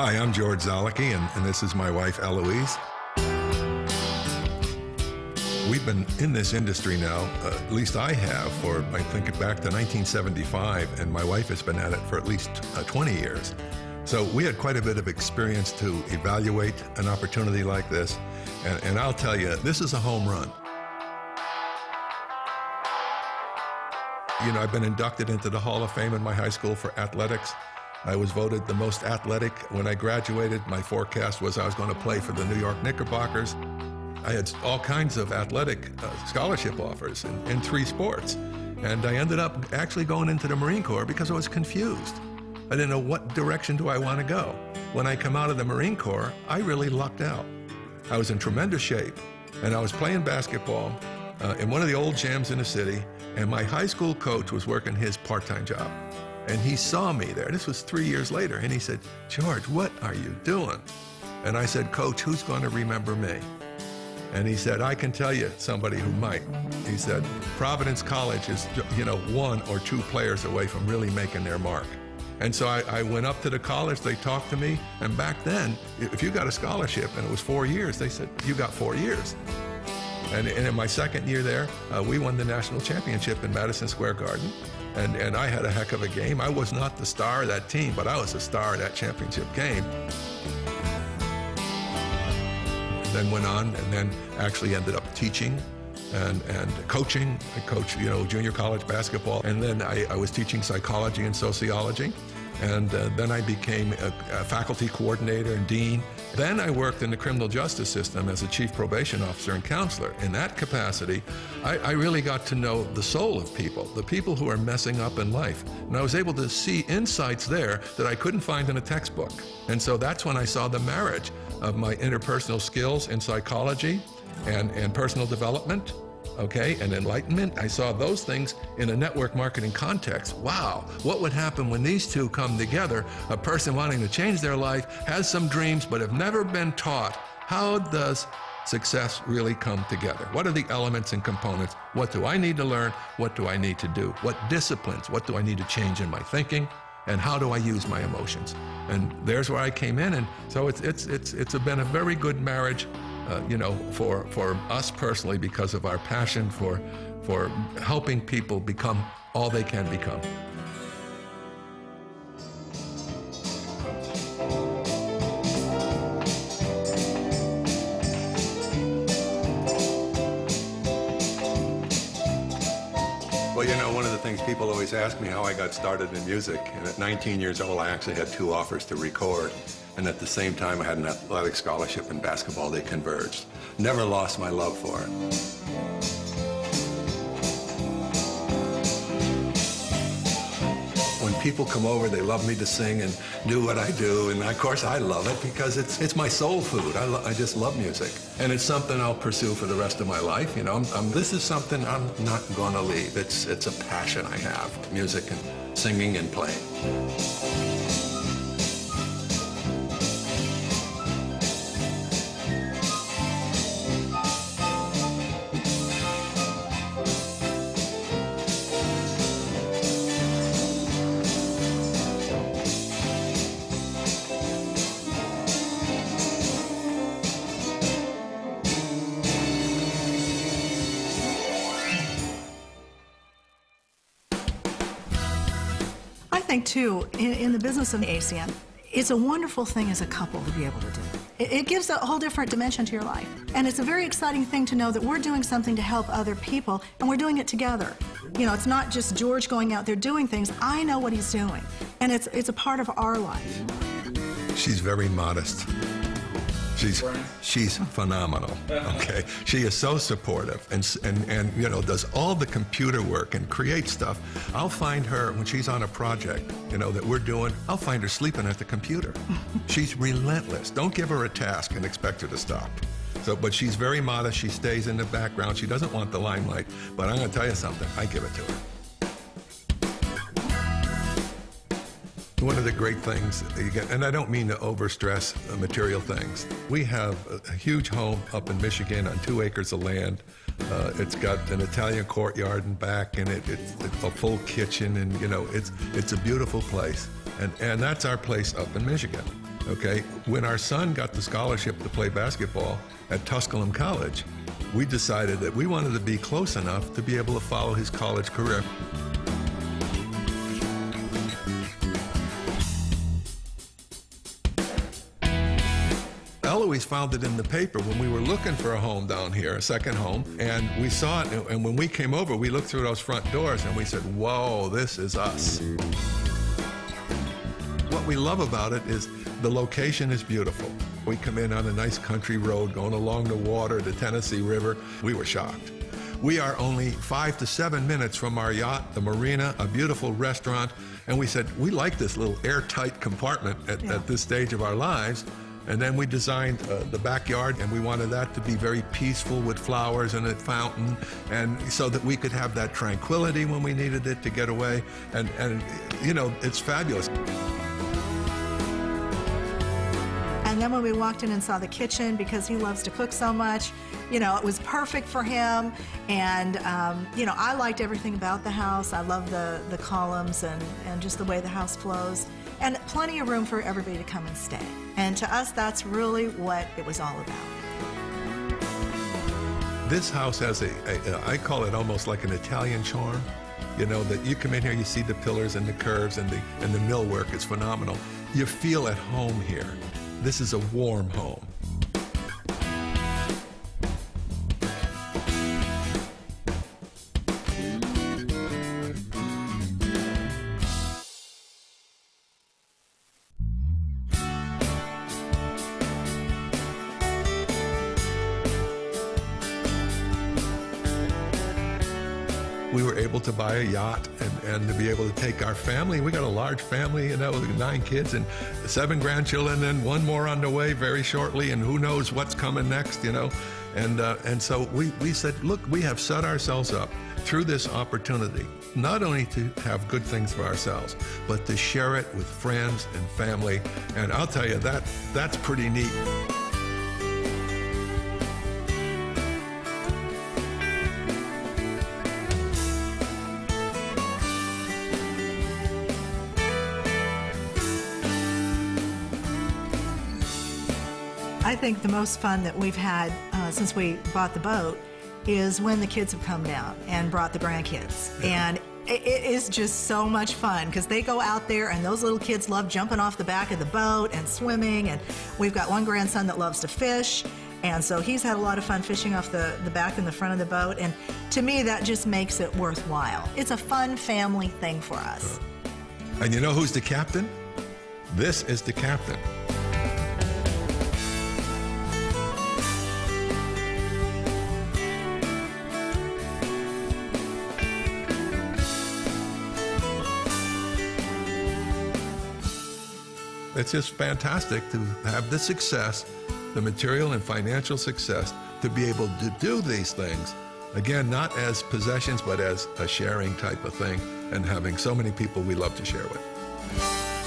Hi, I'm George Zollicki, and this is my wife, Eloise. We've been in this industry now, at least I have, for, I think back to 1975, and my wife has been at it for at least 20 years. So we had quite a bit of experience to evaluate an opportunity like this, and I'll tell you, this is a home run. You know, I've been inducted into the Hall of Fame in my high school for athletics. I was voted the most athletic when I graduated. My forecast was I was going to play for the New York Knickerbockers. I had all kinds of athletic scholarship offers in 3 sports. And I ended up actually going into the Marine Corps because I was confused. I didn't know what direction do I want to go. When I come out of the Marine Corps, I really lucked out. I was in tremendous shape, and I was playing basketball in one of the old gyms in the city, and my high school coach was working his part-time job. And he saw me there. This was 3 years later, and he said, "George, what are you doing?" And I said, "Coach, who's going to remember me?" And he said, "I can tell you somebody who might." He said, "Providence College is, 1 or 2 players away from really making their mark." And so I went up to the college, they talked to me, and back then, if you got a scholarship and it was 4 years, they said, "You got 4 years." And in my second year there, we won the national championship in Madison Square Garden. And I had a heck of a game. I was not the star of that team, but I was the star of that championship game. Then went on and then actually ended up teaching and coaching. I coached, junior college basketball. And then I was teaching psychology and sociology. And then I became a faculty coordinator and dean. Then I worked in the criminal justice system as a chief probation officer and counselor. In that capacity, I really got to know the soul of people, the people who are messing up in life. And I was able to see insights there that I couldn't find in a textbook. And so that's when I saw the marriage of my interpersonal skills in psychology and personal development, and enlightenment. I saw those things in a network marketing context. Wow, what would happen when these two come together? A person wanting to change their life, has some dreams, but have never been taught, how does success really come together? What are the elements and components? What do I need to learn? What do I need to do? What disciplines? What do I need to change in my thinking? And how do I use my emotions? And there's where I came in, and so it's been a very good marriage, for us personally, because of our passion for helping people become all they can become. Well, one of the things people always ask me how I got started in music, and at 19 years old, I actually had 2 offers to record, and at the same time, I had an athletic scholarship in basketball. They converged. Never lost my love for it. When people come over, they love me to sing and do what I do, and of course I love it because it's my soul food. I just love music, and it's something I'll pursue for the rest of my life. This is something I'm not going to leave. It's a passion I have, music and singing and playing. I think, too, in the business of the ACN, it's a wonderful thing as a couple to be able to do. It gives a whole different dimension to your life. And it's a very exciting thing to know that we're doing something to help other people, and we're doing it together. It's not just George going out there doing things. I know what he's doing, and it's a part of our life. She's very modest. She's phenomenal, okay? She is so supportive and does all the computer work and creates stuff. I'll find her, when she's on a project, that we're doing, I'll find her sleeping at the computer. She's relentless. Don't give her a task and expect her to stop. But she's very modest. She stays in the background. She doesn't want the limelight. But I'm going to tell you something. I give it to her. One of the great things, and I don't mean to overstress material things, we have a huge home up in Michigan on 2 acres of land. It's got an Italian courtyard in back, and it's a full kitchen, and it's a beautiful place. And that's our place up in Michigan. Okay, when our son got the scholarship to play basketball at Tusculum College, we decided that we wanted to be close enough to be able to follow his college career. Eloise found it in the paper when we were looking for a home down here, a second home, and we saw it, and when we came over, we looked through those front doors and we said, whoa, this is us. What we love about it is the location is beautiful. We come in on a nice country road going along the water, the Tennessee River. We were shocked. We are only 5 to 7 minutes from our yacht, the marina, a beautiful restaurant, and we said, we like this little airtight compartment at this stage of our lives. And then we designed the backyard, and we wanted that to be very peaceful with flowers and a fountain, and so that we could have that tranquility when we needed it to get away. And you know, it's fabulous. And then when we walked in and saw the kitchen, because he loves to cook so much, you know, it was perfect for him. And, you know, I liked everything about the house. I love the columns and just the way the house flows. And plenty of room for everybody to come and stay. And to us, that's really what it was all about. This house has I call it almost like an Italian charm. You know, that you come in here, you see the pillars and the curves and the millwork is phenomenal. You feel at home here. This is a warm home. We were able to buy a yacht and to be able to take our family. We got a large family, you know, 9 kids and 7 grandchildren, and 1 more on the way very shortly, and who knows what's coming next, you know. And so we said, look, we have set ourselves up through this opportunity, not only to have good things for ourselves, but to share it with friends and family. And I'll tell you, that's pretty neat. I think the most fun that we've had since we bought the boat is when the kids have come down and brought the grandkids. And it is just so much fun because they go out there and those little kids love jumping off the back of the boat and swimming. And we've got one grandson that loves to fish. And so he's had a lot of fun fishing off the back and the front of the boat. And to me, that just makes it worthwhile. It's a fun family thing for us. And you know who's the captain? This is the captain. It's just fantastic to have the success, the material and financial success, to be able to do these things. Again, not as possessions, but as a sharing type of thing, and having so many people we love to share with.